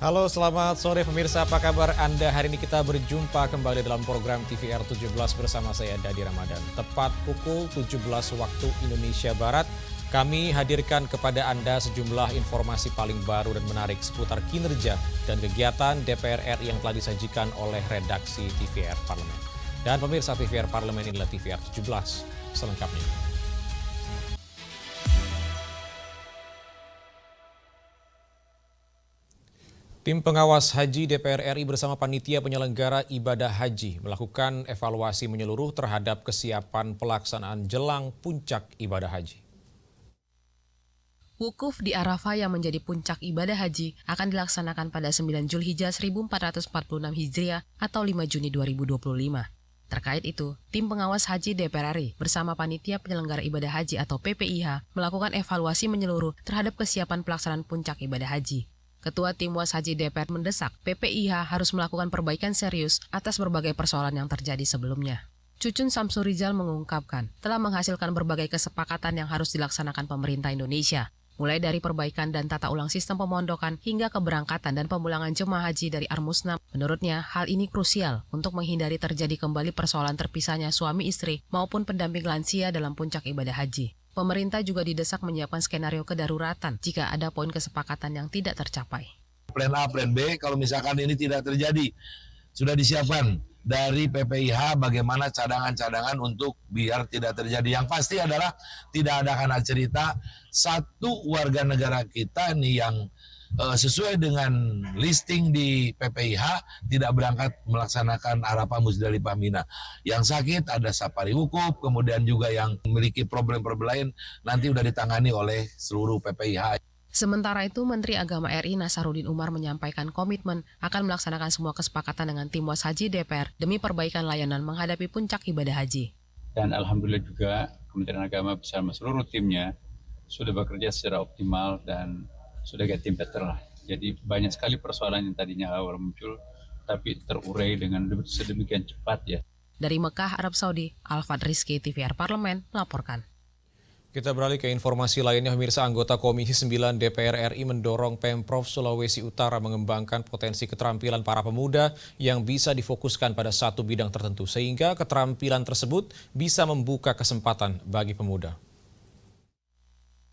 Halo, selamat sore pemirsa. Apa kabar Anda? Hari ini kita berjumpa kembali dalam program TVR 17 bersama saya Dadi Ramadan. Tepat pukul 17 waktu Indonesia Barat, kami hadirkan kepada Anda sejumlah informasi paling baru dan menarik seputar kinerja dan kegiatan DPR RI yang telah disajikan oleh redaksi TVR Parlemen. Dan pemirsa, TVR Parlemen inilah TVR 17 selengkapnya. Tim pengawas haji DPR RI bersama panitia penyelenggara ibadah haji melakukan evaluasi menyeluruh terhadap kesiapan pelaksanaan jelang puncak ibadah haji. Wukuf di Arafah yang menjadi puncak ibadah haji akan dilaksanakan pada 9 Zulhijjah 1446 Hijriah atau 5 Juni 2025. Terkait itu, tim pengawas haji DPR RI bersama panitia penyelenggara ibadah haji atau PPIH melakukan evaluasi menyeluruh terhadap kesiapan pelaksanaan puncak ibadah haji. Ketua Tim Was Haji DPR mendesak PPIH harus melakukan perbaikan serius atas berbagai persoalan yang terjadi sebelumnya. Cucun Samsurizal mengungkapkan telah menghasilkan berbagai kesepakatan yang harus dilaksanakan pemerintah Indonesia, mulai dari perbaikan dan tata ulang sistem pemondokan hingga keberangkatan dan pemulangan jemaah haji dari Armusna. Menurutnya, hal ini krusial untuk menghindari terjadi kembali persoalan terpisahnya suami istri maupun pendamping lansia dalam puncak ibadah haji. Pemerintah juga didesak menyiapkan skenario kedaruratan jika ada poin kesepakatan yang tidak tercapai. Plan A, plan B, kalau misalkan ini tidak terjadi, sudah disiapkan dari PPIH bagaimana cadangan-cadangan untuk biar tidak terjadi. Yang pasti adalah tidak ada karena cerita satu warga negara kita nih yang sesuai dengan listing di PPIH tidak berangkat melaksanakan Arafah Muzdalifah Mina. Yang sakit ada safari wukuf, kemudian juga yang memiliki problem-problem lain nanti sudah ditangani oleh seluruh PPIH. Sementara itu, Menteri Agama RI Nasaruddin Umar menyampaikan komitmen akan melaksanakan semua kesepakatan dengan Tim Was Haji DPR demi perbaikan layanan menghadapi puncak ibadah haji. Dan alhamdulillah juga Kementerian Agama bersama seluruh timnya sudah bekerja secara optimal dan sudah getting better lah. Jadi banyak sekali persoalan yang tadinya awal muncul, tapi terurai dengan sedemikian cepat ya. Dari Mekah, Arab Saudi, Alfad Rizky, TVR Parlemen, melaporkan. Kita beralih ke informasi lainnya, pemirsa. Anggota Komisi 9 DPR RI mendorong Pemprov Sulawesi Utara mengembangkan potensi keterampilan para pemuda yang bisa difokuskan pada satu bidang tertentu, sehingga keterampilan tersebut bisa membuka kesempatan bagi pemuda.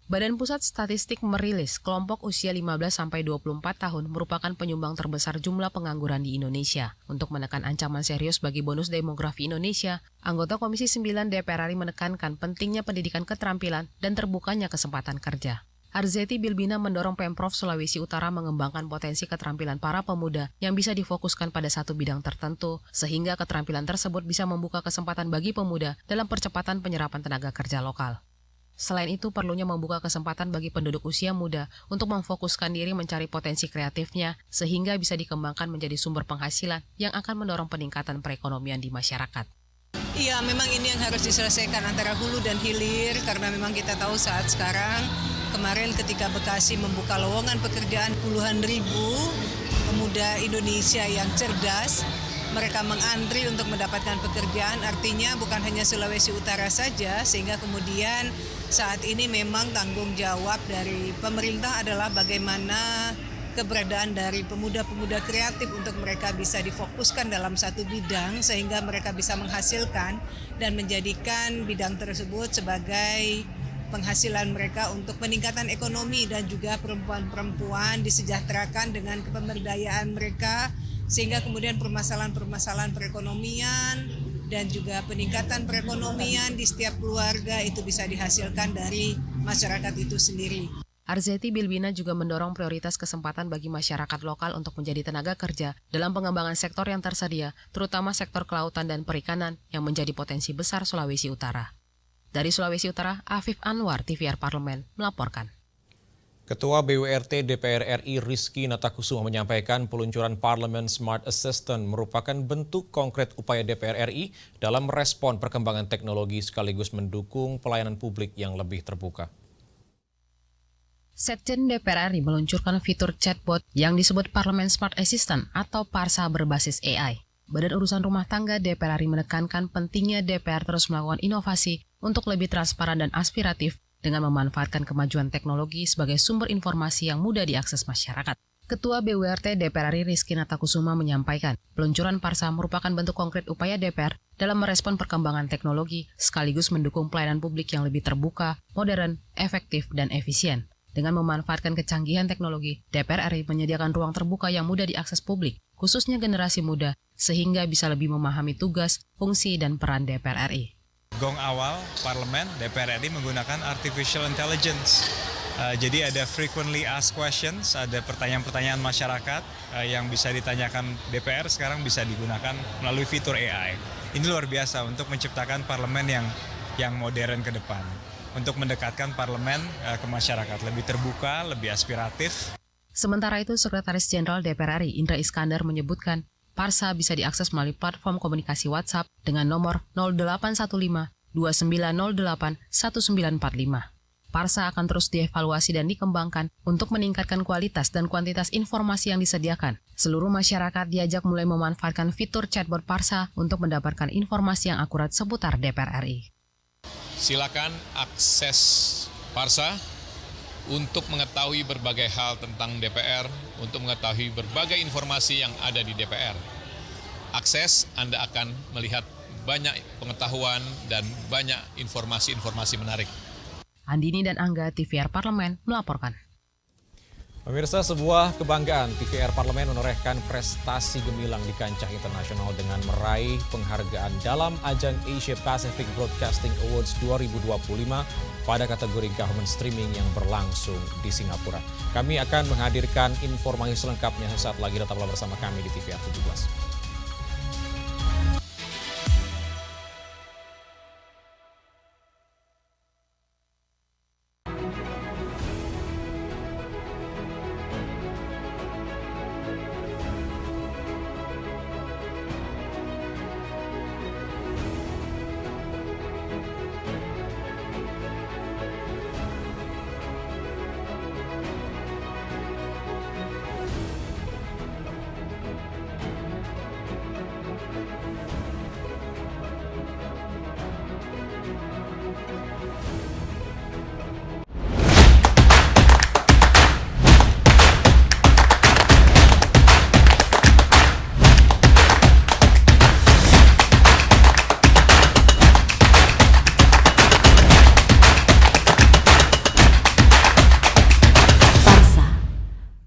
Badan Pusat Statistik merilis kelompok usia 15-24 tahun merupakan penyumbang terbesar jumlah pengangguran di Indonesia. Untuk menekan ancaman serius bagi bonus demografi Indonesia, anggota Komisi 9 DPR RI menekankan pentingnya pendidikan keterampilan dan terbukanya kesempatan kerja. Arzeti Bilbina mendorong Pemprov Sulawesi Utara mengembangkan potensi keterampilan para pemuda yang bisa difokuskan pada satu bidang tertentu, sehingga keterampilan tersebut bisa membuka kesempatan bagi pemuda dalam percepatan penyerapan tenaga kerja lokal. Selain itu, perlunya membuka kesempatan bagi penduduk usia muda untuk memfokuskan diri mencari potensi kreatifnya sehingga bisa dikembangkan menjadi sumber penghasilan yang akan mendorong peningkatan perekonomian di masyarakat. Iya, memang ini yang harus diselesaikan antara hulu dan hilir karena memang kita tahu saat sekarang kemarin ketika Bekasi membuka lowongan pekerjaan puluhan ribu pemuda Indonesia yang cerdas, mereka mengantri untuk mendapatkan pekerjaan, artinya bukan hanya Sulawesi Utara saja, sehingga kemudian saat ini memang tanggung jawab dari pemerintah adalah bagaimana keberadaan dari pemuda-pemuda kreatif untuk mereka bisa difokuskan dalam satu bidang sehingga mereka bisa menghasilkan dan menjadikan bidang tersebut sebagai penghasilan mereka untuk peningkatan ekonomi dan juga perempuan-perempuan disejahterakan dengan kepemberdayaan mereka sehingga kemudian permasalahan-permasalahan perekonomian dan juga peningkatan perekonomian di setiap keluarga itu bisa dihasilkan dari masyarakat itu sendiri. Arzeti Bilbina juga mendorong prioritas kesempatan bagi masyarakat lokal untuk menjadi tenaga kerja dalam pengembangan sektor yang tersedia, terutama sektor kelautan dan perikanan yang menjadi potensi besar Sulawesi Utara. Dari Sulawesi Utara, Afif Anwar, TVR Parlemen, melaporkan. Ketua BWRT DPR RI Rizky Natakusuma menyampaikan peluncuran Parlemen Smart Assistant merupakan bentuk konkret upaya DPR RI dalam merespon perkembangan teknologi sekaligus mendukung pelayanan publik yang lebih terbuka. Sekjen DPR RI meluncurkan fitur chatbot yang disebut Parlemen Smart Assistant atau PARSA berbasis AI. Badan Urusan Rumah Tangga DPR RI menekankan pentingnya DPR terus melakukan inovasi untuk lebih transparan dan aspiratif dengan memanfaatkan kemajuan teknologi sebagai sumber informasi yang mudah diakses masyarakat. Ketua BWRT DPR RI Rizky Natakusuma menyampaikan, peluncuran Parsa merupakan bentuk konkret upaya DPR dalam merespon perkembangan teknologi sekaligus mendukung pelayanan publik yang lebih terbuka, modern, efektif, dan efisien. Dengan memanfaatkan kecanggihan teknologi, DPR RI menyediakan ruang terbuka yang mudah diakses publik, khususnya generasi muda, sehingga bisa lebih memahami tugas, fungsi, dan peran DPR RI. Gong awal parlemen DPR RI menggunakan artificial intelligence. Jadi ada frequently asked questions, ada pertanyaan-pertanyaan masyarakat yang bisa ditanyakan DPR sekarang bisa digunakan melalui fitur AI. Ini luar biasa untuk menciptakan parlemen yang modern ke depan. Untuk mendekatkan parlemen ke masyarakat, lebih terbuka, lebih aspiratif. Sementara itu, Sekretaris Jenderal DPR RI Indra Iskandar menyebutkan, Parsa bisa diakses melalui platform komunikasi WhatsApp dengan nomor 0815 2908 1945. Parsa akan terus dievaluasi dan dikembangkan untuk meningkatkan kualitas dan kuantitas informasi yang disediakan. Seluruh masyarakat diajak mulai memanfaatkan fitur chatbot Parsa untuk mendapatkan informasi yang akurat seputar DPR RI. Silakan akses Parsa untuk mengetahui berbagai hal tentang DPR, untuk mengetahui berbagai informasi yang ada di DPR. Akses, Anda akan melihat banyak pengetahuan dan banyak informasi-informasi menarik. Andini dan Angga, TVR Parlemen, melaporkan. Pemirsa, sebuah kebanggaan TVR Parlemen menorehkan prestasi gemilang di kancah internasional dengan meraih penghargaan dalam ajang Asia Pacific Broadcasting Awards 2025 pada kategori Government Streaming yang berlangsung di Singapura. Kami akan menghadirkan informasi selengkapnya sesaat lagi, tetaplah bersama kami di TVR 17.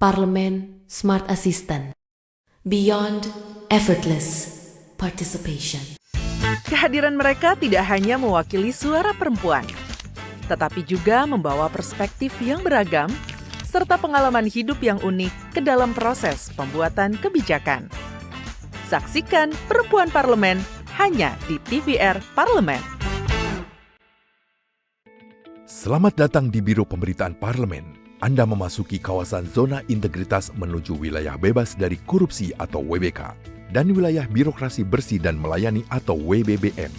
Parlemen Smart Assistant. Beyond effortless participation. Kehadiran mereka tidak hanya mewakili suara perempuan, tetapi juga membawa perspektif yang beragam serta pengalaman hidup yang unik ke dalam proses pembuatan kebijakan. Saksikan Perempuan Parlemen hanya di TVR Parlemen. Selamat datang di Biro Pemberitaan Parlemen. Anda memasuki kawasan zona integritas menuju wilayah bebas dari korupsi atau WBK dan wilayah birokrasi bersih dan melayani atau WBBM.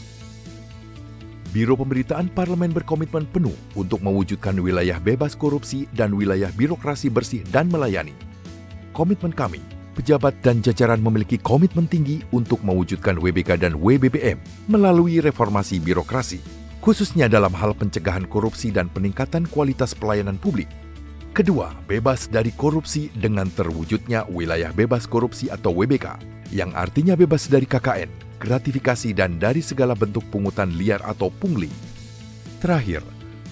Biro Pemberitaan Parlemen berkomitmen penuh untuk mewujudkan wilayah bebas korupsi dan wilayah birokrasi bersih dan melayani. Komitmen kami, pejabat dan jajaran memiliki komitmen tinggi untuk mewujudkan WBK dan WBBM melalui reformasi birokrasi, khususnya dalam hal pencegahan korupsi dan peningkatan kualitas pelayanan publik. Kedua, bebas dari korupsi dengan terwujudnya wilayah bebas korupsi atau WBK, yang artinya bebas dari KKN, gratifikasi dan dari segala bentuk pungutan liar atau pungli. Terakhir,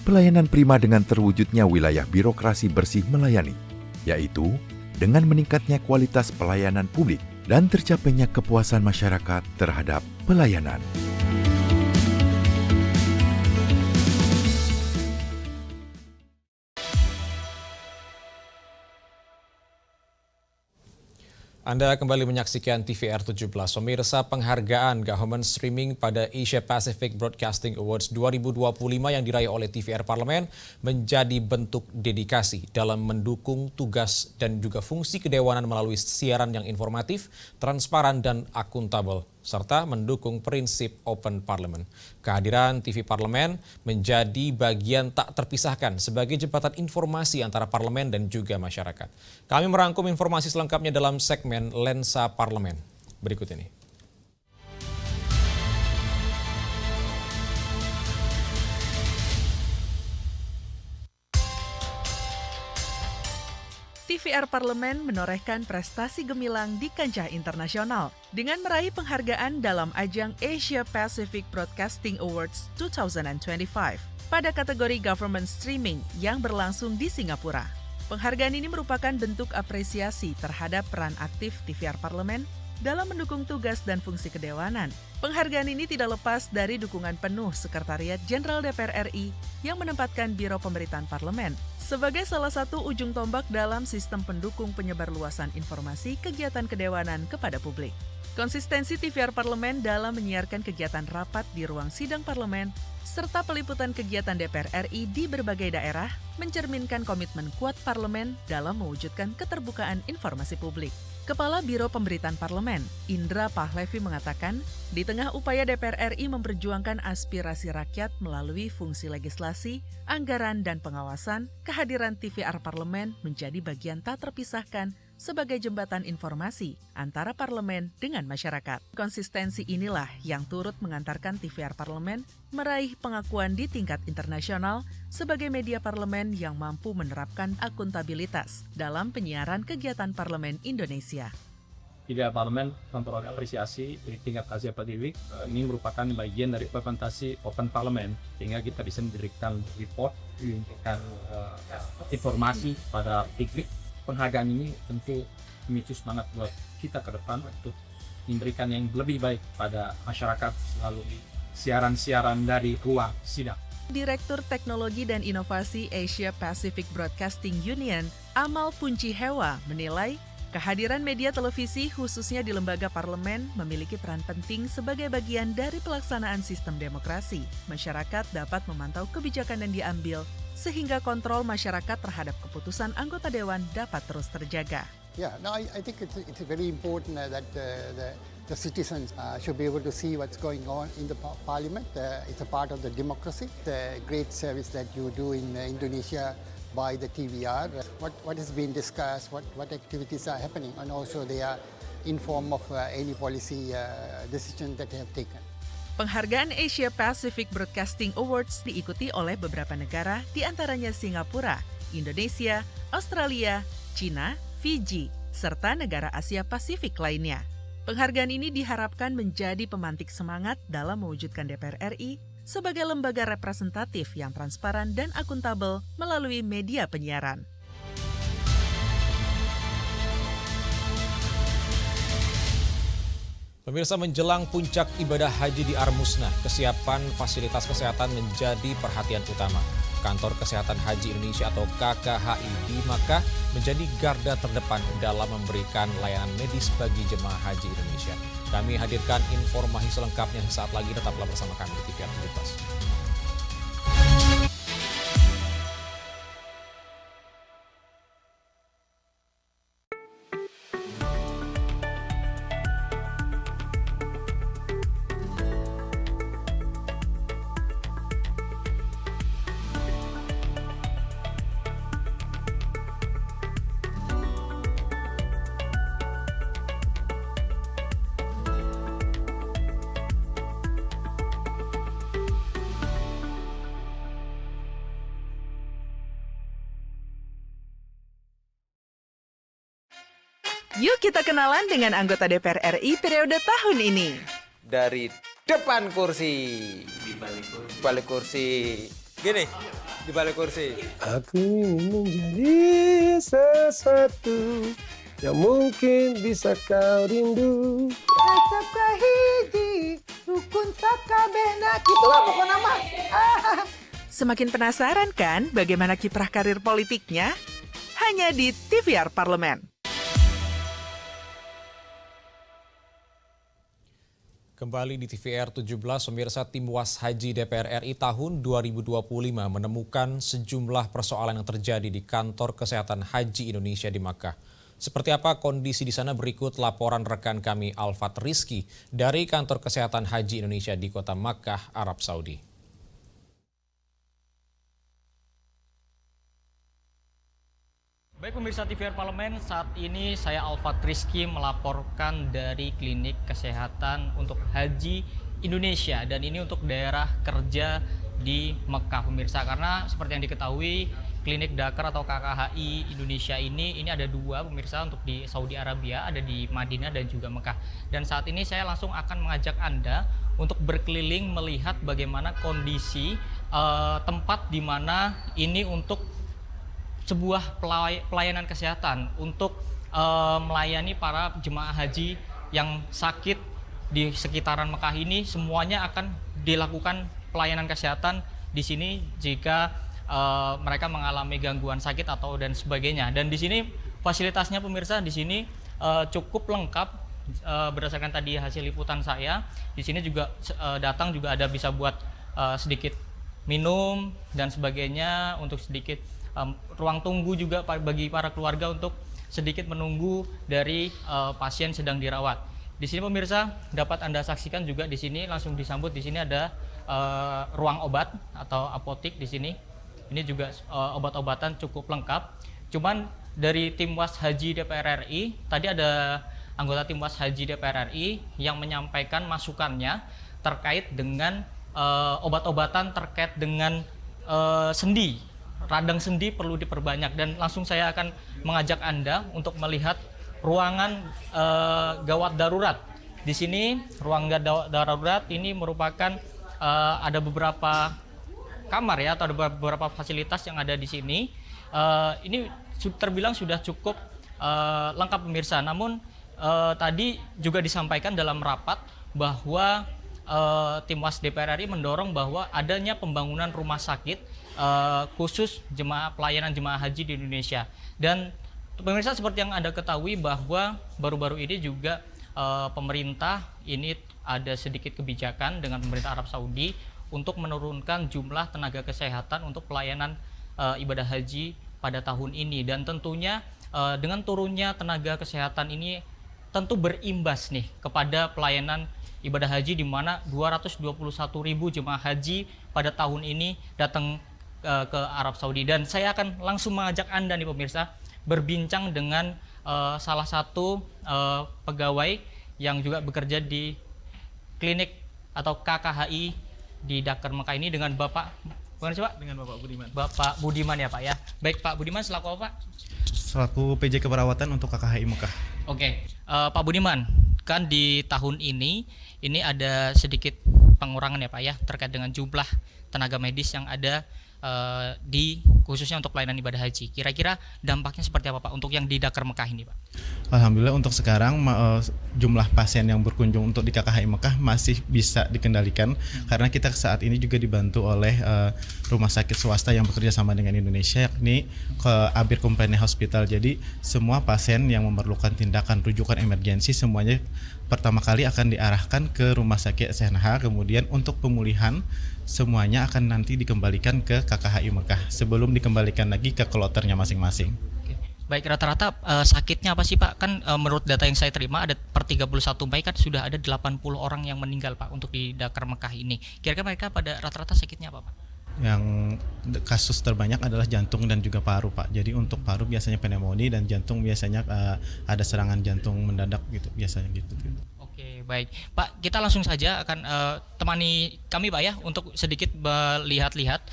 pelayanan prima dengan terwujudnya wilayah birokrasi bersih melayani, yaitu dengan meningkatnya kualitas pelayanan publik dan tercapainya kepuasan masyarakat terhadap pelayanan. Anda kembali menyaksikan TVR 17. Pemirsa, penghargaan Government Streaming pada Asia Pacific Broadcasting Awards 2025 yang diraih oleh TVR Parlemen menjadi bentuk dedikasi dalam mendukung tugas dan juga fungsi kedewanan melalui siaran yang informatif, transparan, dan akuntabel, serta mendukung prinsip open parliament. Kehadiran TV Parlemen menjadi bagian tak terpisahkan sebagai jembatan informasi antara parlemen dan juga masyarakat. Kami merangkum informasi selengkapnya dalam segmen Lensa Parlemen berikut ini. TVR Parlemen menorehkan prestasi gemilang di kancah internasional dengan meraih penghargaan dalam ajang Asia Pacific Broadcasting Awards 2025 pada kategori Government Streaming yang berlangsung di Singapura. Penghargaan ini merupakan bentuk apresiasi terhadap peran aktif TVR Parlemen dalam mendukung tugas dan fungsi kedewanan. Penghargaan ini tidak lepas dari dukungan penuh Sekretariat Jenderal DPR RI yang menempatkan Biro Pemberitaan Parlemen sebagai salah satu ujung tombak dalam sistem pendukung penyebarluasan informasi kegiatan kedewanan kepada publik. Konsistensi TVR Parlemen dalam menyiarkan kegiatan rapat di ruang sidang parlemen serta peliputan kegiatan DPR RI di berbagai daerah mencerminkan komitmen kuat parlemen dalam mewujudkan keterbukaan informasi publik. Kepala Biro Pemberitaan Parlemen, Indra Pahlevi mengatakan, di tengah upaya DPR RI memperjuangkan aspirasi rakyat melalui fungsi legislasi, anggaran, dan pengawasan, kehadiran TVR Parlemen menjadi bagian tak terpisahkan sebagai jembatan informasi antara parlemen dengan masyarakat. Konsistensi inilah yang turut mengantarkan TVR Parlemen meraih pengakuan di tingkat internasional sebagai media parlemen yang mampu menerapkan akuntabilitas dalam penyiaran kegiatan parlemen Indonesia. TVR Parlemen memperoleh apresiasi dari tingkat Asia Pasifik. Ini merupakan bagian dari implementasi Open Parliament, sehingga kita bisa memberikan report, memberikan informasi pada publik. Penghargaan ini tentu memicu semangat buat kita ke depan untuk memberikan yang lebih baik pada masyarakat melalui siaran-siaran dari ruang sidang. Direktur Teknologi dan Inovasi Asia Pacific Broadcasting Union, Amal Punci Hewa, menilai kehadiran media televisi khususnya di lembaga parlemen memiliki peran penting sebagai bagian dari pelaksanaan sistem demokrasi. Masyarakat dapat memantau kebijakan yang diambil sehingga kontrol masyarakat terhadap keputusan anggota dewan dapat terus terjaga. Yeah, no, I think it's very important that the citizens should be able to see what's going on in the parliament. It's a part of the democracy. The great service that you do in Indonesia by the TVR. What is being discussed, what activities are happening, and also they are informed of any policy decision that they have taken. Penghargaan Asia Pacific Broadcasting Awards diikuti oleh beberapa negara, di antaranya Singapura, Indonesia, Australia, China, Fiji, serta negara Asia Pasifik lainnya. Penghargaan ini diharapkan menjadi pemantik semangat dalam mewujudkan DPR RI sebagai lembaga representatif yang transparan dan akuntabel melalui media penyiaran. Pemirsa, menjelang puncak ibadah haji di Armusna, kesiapan fasilitas kesehatan menjadi perhatian utama. Kantor Kesehatan Haji Indonesia atau KKHI di Makkah menjadi garda terdepan dalam memberikan layanan medis bagi jemaah haji Indonesia. Kami hadirkan informasi selengkapnya sesaat lagi, tetaplah bersama kami di TVR 17. Yuk kita kenalan dengan anggota DPR RI periode tahun ini. Dari depan kursi. Di balik kursi. Gini, di balik kursi. Aku ingin menjadi sesuatu yang mungkin bisa kau rindu. Acap kahiji, rukun sakabehna. Itulah pokok nama. Semakin penasaran kan bagaimana kiprah karir politiknya? Hanya di TVR Parlemen. Kembali di TVR 17, pemirsa, tim Was Haji DPR RI tahun 2025 menemukan sejumlah persoalan yang terjadi di Kantor Kesehatan Haji Indonesia di Makkah. Seperti apa kondisi di sana, berikut laporan rekan kami Alfat Rizky dari Kantor Kesehatan Haji Indonesia di Kota Makkah, Arab Saudi. Baik pemirsa TVR Parlemen, saat ini saya Alfat Rizky melaporkan dari Klinik Kesehatan untuk Haji Indonesia, dan ini untuk daerah kerja di Mekah pemirsa, karena seperti yang diketahui klinik Dakar atau KKHI Indonesia ini ada 2 pemirsa untuk di Saudi Arabia, ada di Madinah dan juga Mekah. Dan saat ini saya langsung akan mengajak Anda untuk berkeliling melihat bagaimana kondisi tempat di mana ini untuk sebuah pelayanan kesehatan untuk melayani para jemaah haji yang sakit di sekitaran Mekah ini. Semuanya akan dilakukan pelayanan kesehatan di sini jika mereka mengalami gangguan sakit atau dan sebagainya. Dan di sini fasilitasnya pemirsa di sini cukup lengkap berdasarkan tadi hasil liputan saya. Di sini juga datang juga ada bisa buat sedikit minum dan sebagainya, untuk sedikit ruang tunggu juga bagi para keluarga untuk sedikit menunggu dari pasien sedang dirawat. Di sini pemirsa dapat Anda saksikan juga di sini langsung disambut, di sini ada ruang obat atau apotik di sini. Ini juga obat-obatan cukup lengkap. Cuman dari tim Was Haji DPR RI, tadi ada anggota tim Was Haji DPR RI yang menyampaikan masukannya terkait dengan obat-obatan terkait dengan sendi. Radang sendi perlu diperbanyak, dan langsung saya akan mengajak Anda untuk melihat ruangan gawat darurat. Di sini ruang gawat darurat ini merupakan ada beberapa kamar ya, atau ada beberapa fasilitas yang ada di sini. Ini terbilang sudah cukup lengkap pemirsa. Namun tadi juga disampaikan dalam rapat bahwa tim Was DPR RI mendorong bahwa adanya pembangunan rumah sakit khusus pelayanan jemaah haji di Indonesia. Dan pemirsa, seperti yang Anda ketahui bahwa baru-baru ini juga pemerintah ini ada sedikit kebijakan dengan pemerintah Arab Saudi untuk menurunkan jumlah tenaga kesehatan untuk pelayanan ibadah haji pada tahun ini. Dan tentunya dengan turunnya tenaga kesehatan ini tentu berimbas nih kepada pelayanan ibadah haji, di mana 221.000 jemaah haji pada tahun ini datang ke Arab Saudi. Dan saya akan langsung mengajak Anda nih pemirsa berbincang dengan salah satu pegawai yang juga bekerja di klinik atau KKHI di Dakar Mekah ini, dengan Bapak, bukan sih Pak? Dengan Bapak Budiman. Bapak Budiman ya Pak ya. Baik, Pak Budiman selaku apa Pak? Selaku PJ Keperawatan untuk KKHI Mekah. Oke, Pak Budiman, kan di tahun ini ada sedikit pengurangan ya Pak ya terkait dengan jumlah tenaga medis yang ada di khususnya untuk pelayanan ibadah haji. Kira-kira dampaknya seperti apa Pak untuk yang di Dakar Mekah ini Pak? Alhamdulillah untuk sekarang jumlah pasien yang berkunjung untuk di KKHI Mekah masih bisa dikendalikan karena kita saat ini juga dibantu oleh rumah sakit swasta yang bekerja sama dengan Indonesia, yakni Abir Company Hospital. Jadi semua pasien yang memerlukan tindakan rujukan emergensi semuanya pertama kali akan diarahkan ke rumah sakit SNH, kemudian untuk pemulihan semuanya akan nanti dikembalikan ke KKHI Mekah sebelum dikembalikan lagi ke kloternya masing-masing. Baik, rata-rata sakitnya apa sih Pak? Kan menurut data yang saya terima ada per 31 Mei kan sudah ada 80 orang yang meninggal Pak untuk di Dakar Mekah ini. Kira-kira mereka pada rata-rata sakitnya apa Pak? Yang kasus terbanyak adalah jantung dan juga paru Pak. Jadi untuk paru biasanya pneumonia dan jantung biasanya ada serangan jantung mendadak gitu biasanya gitu. Oke, baik Pak, kita langsung saja akan temani kami Pak ya untuk sedikit melihat-lihat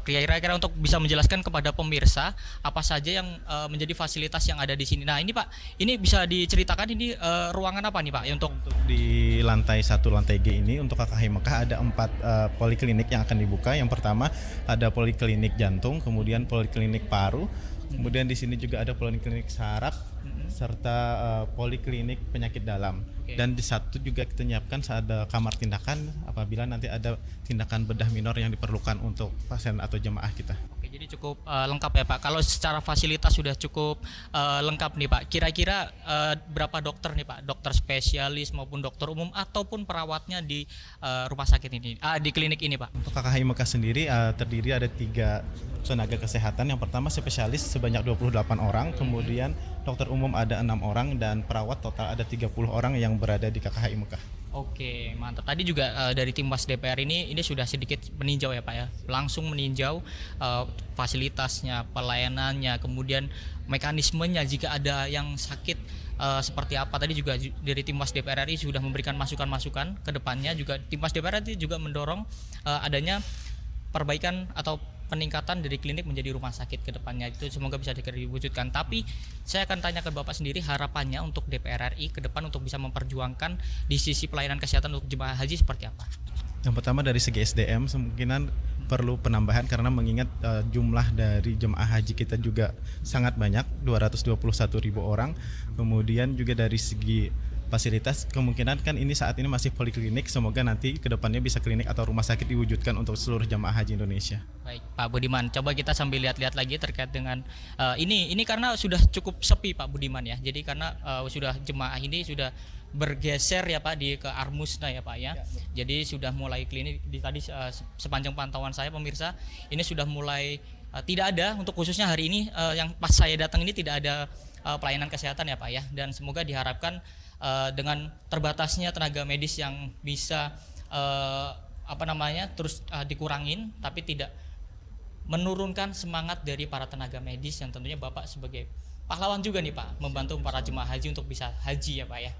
kira-kira untuk bisa menjelaskan kepada pemirsa apa saja yang menjadi fasilitas yang ada di sini. Nah ini Pak, ini bisa diceritakan ini ruangan apa nih Pak ya untuk di lantai 1 lantai G ini untuk KKHI Mekah ada 4 poliklinik yang akan dibuka. Yang pertama ada poliklinik jantung, kemudian poliklinik paru, kemudian di sini juga ada poliklinik saraf serta poliklinik penyakit dalam. Dan di satu juga kita menyiapkan ada kamar tindakan apabila nanti ada tindakan bedah minor yang diperlukan untuk pasien atau jemaah kita. Oke, jadi cukup lengkap ya Pak. Kalau secara fasilitas sudah cukup lengkap nih Pak. Kira-kira berapa dokter nih Pak? Dokter spesialis maupun dokter umum ataupun perawatnya di rumah sakit ini, di klinik ini Pak? Untuk KKHI Mekah sendiri terdiri ada 3 tenaga kesehatan. Yang pertama spesialis sebanyak 28 orang, kemudian dokter umum ada 6 orang dan perawat total ada 30 orang yang berada di KKHI Mekah. Oke, mantap. Tadi juga dari tim Was DPR ini sudah sedikit meninjau ya Pak ya, langsung meninjau fasilitasnya, pelayanannya, kemudian mekanismenya jika ada yang sakit seperti apa. Tadi juga dari tim Was DPR RI sudah memberikan masukan-masukan ke depannya. Juga tim Was DPR RI juga mendorong adanya perbaikan atau peningkatan dari klinik menjadi rumah sakit ke depannya, itu semoga bisa diwujudkan. Tapi saya akan tanya ke Bapak sendiri, harapannya untuk DPR RI ke depan untuk bisa memperjuangkan di sisi pelayanan kesehatan untuk jemaah haji seperti apa? Yang pertama dari segi SDM kemungkinan perlu penambahan karena mengingat jumlah dari jemaah haji kita juga sangat banyak, 221.000 orang. Kemudian juga dari segi fasilitas, kemungkinan kan ini saat ini masih poliklinik, semoga nanti kedepannya bisa klinik atau rumah sakit diwujudkan untuk seluruh jamaah haji Indonesia. Baik, Pak Budiman, coba kita sambil lihat-lihat lagi terkait dengan ini karena sudah cukup sepi Pak Budiman ya, jadi karena sudah jemaah ini sudah bergeser ya Pak ke Armusna ya Pak ya. Jadi sudah mulai klinik tadi sepanjang pantauan saya pemirsa, ini sudah mulai tidak ada untuk khususnya hari ini yang pas saya datang ini tidak ada pelayanan kesehatan ya Pak ya, dan semoga diharapkan dengan terbatasnya tenaga medis yang bisa terus dikurangin, tapi tidak menurunkan semangat dari para tenaga medis yang tentunya Bapak sebagai pahlawan juga nih Pak, membantu para jemaah haji untuk bisa haji ya Pak ya.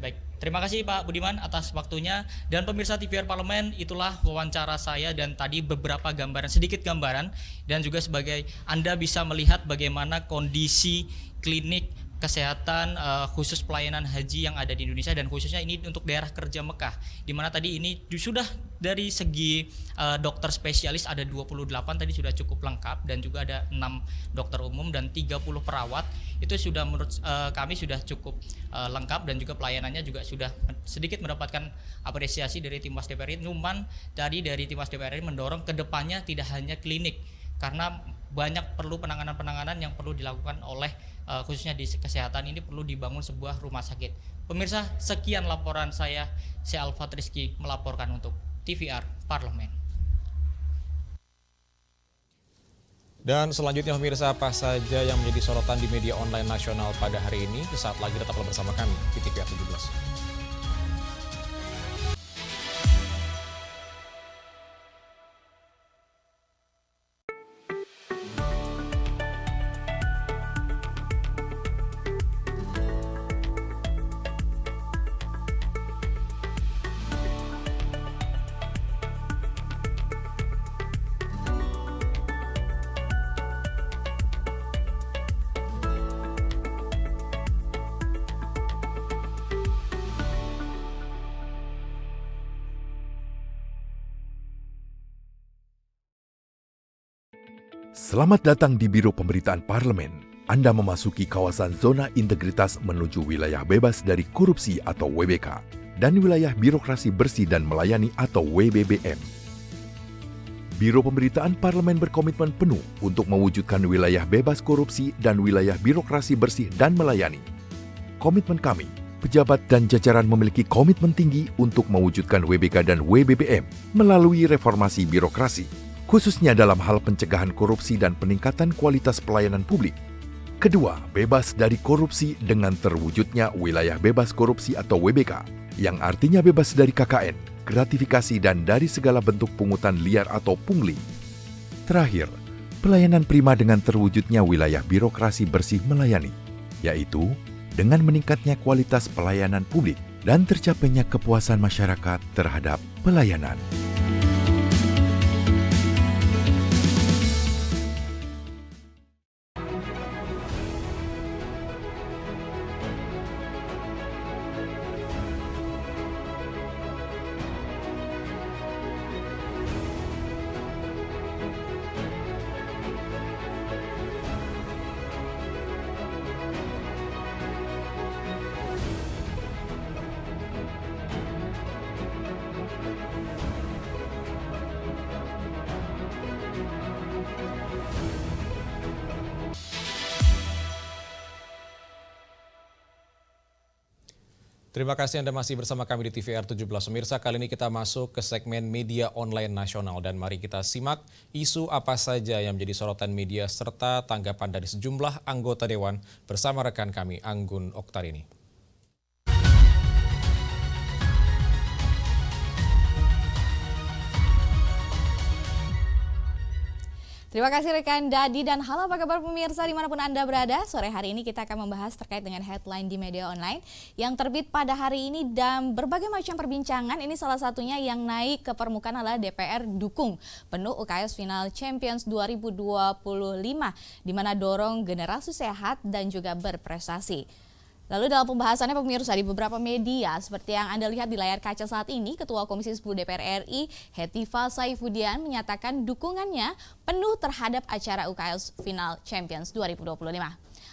Baik, terima kasih Pak Budiman atas waktunya, dan pemirsa TVR Parlemen, itulah wawancara saya dan tadi beberapa sedikit gambaran, dan juga sebagai Anda bisa melihat bagaimana kondisi klinik kesehatan khusus pelayanan haji yang ada di Indonesia, dan khususnya ini untuk daerah kerja Mekah, di mana tadi ini sudah dari segi dokter spesialis ada 28 tadi sudah cukup lengkap, dan juga ada 6 dokter umum dan 30 perawat, itu sudah menurut kami sudah cukup lengkap, dan juga pelayanannya juga sudah sedikit mendapatkan apresiasi dari Timas DPR RI. Cuman tadi dari Timas DPR RI mendorong ke depannya tidak hanya klinik, karena banyak perlu penanganan-penanganan yang perlu dilakukan oleh khususnya di kesehatan ini, perlu dibangun sebuah rumah sakit. Pemirsa, sekian laporan saya Alfat Rizky melaporkan untuk TVR Parlemen. Dan selanjutnya pemirsa, apa saja yang menjadi sorotan di media online nasional pada hari ini? Sesaat lagi tetaplah bersama kami di TVR 17. Selamat datang di Biro Pemberitaan Parlemen. Anda memasuki kawasan zona integritas menuju wilayah bebas dari korupsi atau WBK dan wilayah birokrasi bersih dan melayani atau WBBM. Biro Pemberitaan Parlemen berkomitmen penuh untuk mewujudkan wilayah bebas korupsi dan wilayah birokrasi bersih dan melayani. Komitmen kami, pejabat dan jajaran memiliki komitmen tinggi untuk mewujudkan WBK dan WBBM melalui reformasi birokrasi, khususnya dalam hal pencegahan korupsi dan peningkatan kualitas pelayanan publik. Kedua, bebas dari korupsi dengan terwujudnya wilayah bebas korupsi atau WBK, yang artinya bebas dari KKN, gratifikasi dan dari segala bentuk pungutan liar atau pungli. Terakhir, pelayanan prima dengan terwujudnya wilayah birokrasi bersih melayani, yaitu dengan meningkatnya kualitas pelayanan publik dan tercapainya kepuasan masyarakat terhadap pelayanan. Terima kasih Anda masih bersama kami di TVR 17. Pemirsa, kali ini kita masuk ke segmen media online nasional, dan mari kita simak isu apa saja yang menjadi sorotan media serta tanggapan dari sejumlah anggota Dewan bersama rekan kami Anggun Oktarini. Terima kasih rekan Dadi dan halo apa kabar pemirsa dimanapun Anda berada. Sore hari ini kita akan membahas terkait dengan headline di media online yang terbit pada hari ini dan berbagai macam perbincangan. Ini salah satunya yang naik ke permukaan adalah DPR dukung penuh UKS Final Champions 2025 di mana dorong generasi sehat dan juga berprestasi. Lalu dalam pembahasannya pemirsa di beberapa media seperti yang Anda lihat di layar kaca saat ini, Ketua Komisi 10 DPR RI Hetifah Saifuddin menyatakan dukungannya penuh terhadap acara UKS Final Champions 2025.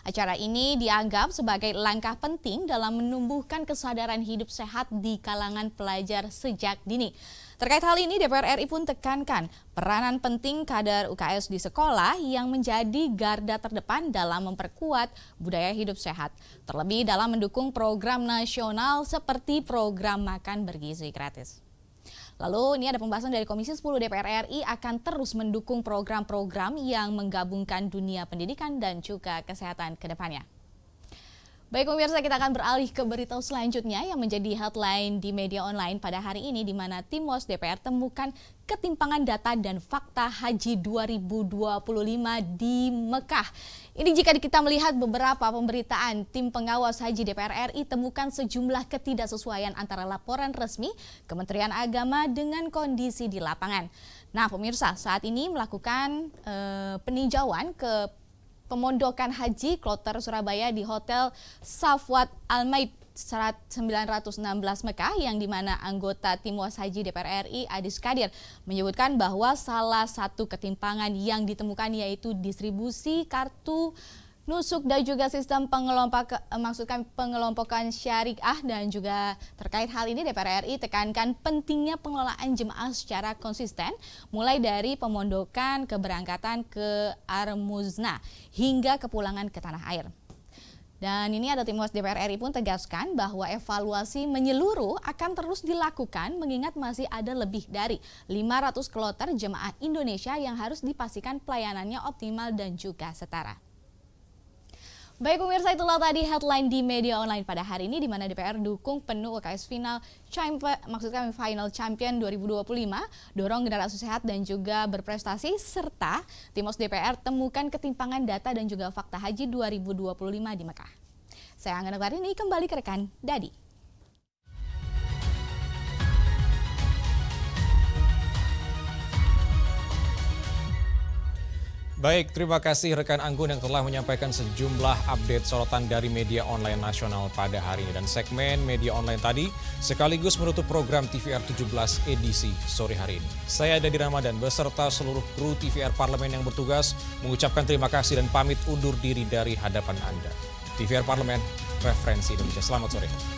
Acara ini dianggap sebagai langkah penting dalam menumbuhkan kesadaran hidup sehat di kalangan pelajar sejak dini. Terkait hal ini, DPR RI pun tekankan peranan penting kader UKS di sekolah yang menjadi garda terdepan dalam memperkuat budaya hidup sehat. Terlebih dalam mendukung program nasional seperti program makan bergizi gratis. Lalu ini ada pembahasan dari Komisi 10 DPR RI akan terus mendukung program-program yang menggabungkan dunia pendidikan dan juga kesehatan ke depannya. Baik pemirsa, kita akan beralih ke berita selanjutnya yang menjadi headline di media online pada hari ini di mana tim WOS DPR temukan ketimpangan data dan fakta haji 2025 di Mekah. Ini jika kita melihat beberapa pemberitaan tim pengawas haji DPR RI temukan sejumlah ketidaksesuaian antara laporan resmi Kementerian Agama dengan kondisi di lapangan. Nah pemirsa, saat ini melakukan peninjauan ke pemondokan haji Kloter Surabaya di Hotel Safwat Al-Maid 916 Mekah yang dimana anggota tim WOS Haji DPR RI Adis Kadir menyebutkan bahwa salah satu ketimpangan yang ditemukan yaitu distribusi kartu nusuk dan juga sistem pengelompokan syariah dan juga terkait hal ini DPR RI tekankan pentingnya pengelolaan jemaah secara konsisten mulai dari pemondokan, keberangkatan ke Armuzna hingga kepulangan ke tanah air. Dan ini ada tim WOS DPR RI pun tegaskan bahwa evaluasi menyeluruh akan terus dilakukan mengingat masih ada lebih dari 500 kloter jemaah Indonesia yang harus dipastikan pelayanannya optimal dan juga setara. Baik pemirsa, itulah tadi headline di media online pada hari ini di mana DPR dukung penuh UKS Final Champion 2025, dorong generasi sehat dan juga berprestasi, serta tim WOS DPR temukan ketimpangan data dan juga fakta haji 2025 di Mekah. Saya Angga Naglarini, kembali ke rekan Dadi. Baik, terima kasih rekan Anggun yang telah menyampaikan sejumlah update sorotan dari media online nasional pada hari ini. Dan segmen media online tadi sekaligus menutup program TVR 17 edisi sore hari ini. Saya Dadi Ramadan beserta seluruh kru TVR Parlemen yang bertugas mengucapkan terima kasih dan pamit undur diri dari hadapan Anda. TVR Parlemen, referensi Indonesia. Selamat sore.